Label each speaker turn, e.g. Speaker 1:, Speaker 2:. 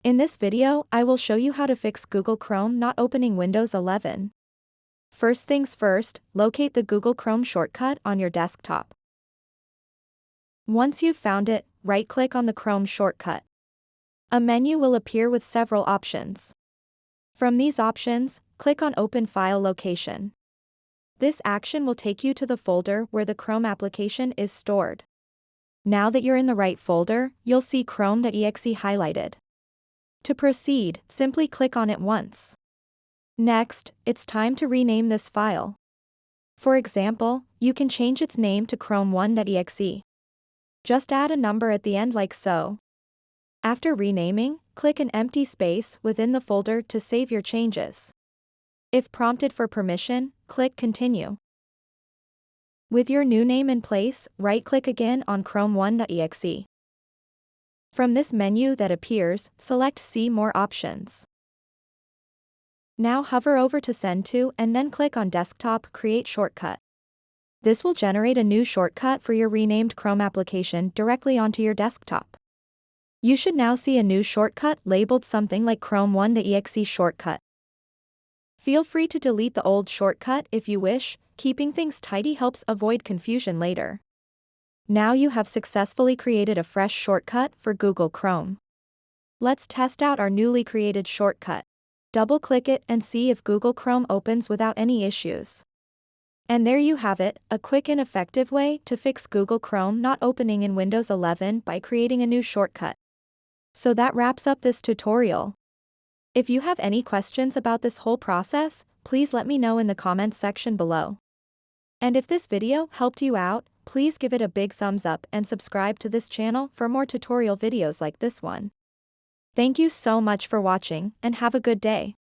Speaker 1: In this video, I will show you how to fix Google Chrome not opening Windows 11. First things first, locate the Google Chrome shortcut on your desktop. Once you've found it, right-click on the Chrome shortcut. A menu will appear with several options. From these options, click on Open File Location. This action will take you to the folder where the Chrome application is stored. Now that you're in the right folder, you'll see Chrome.exe highlighted. To proceed, simply click on it once. Next, it's time to rename this file. For example, you can change its name to chrome1.exe. Just add a number at the end like so. After renaming, click an empty space within the folder to save your changes. If prompted for permission, click Continue. With your new name in place, right-click again on chrome1.exe. From this menu that appears, select See More Options. Now hover over to Send To and then click on Desktop Create Shortcut. This will generate a new shortcut for your renamed Chrome application directly onto your desktop. You should now see a new shortcut labeled something like Chrome1.exe shortcut. Feel free to delete the old shortcut if you wish, keeping things tidy helps avoid confusion later. Now you have successfully created a fresh shortcut for Google Chrome. Let's test out our newly created shortcut. Double-click it and see if Google Chrome opens without any issues. And there you have it, a quick and effective way to fix Google Chrome not opening in Windows 11 by creating a new shortcut. So that wraps up this tutorial. If you have any questions about this whole process, please let me know in the comments section below. And if this video helped you out, please give it a big thumbs up and subscribe to this channel for more tutorial videos like this one. Thank you so much for watching and have a good day.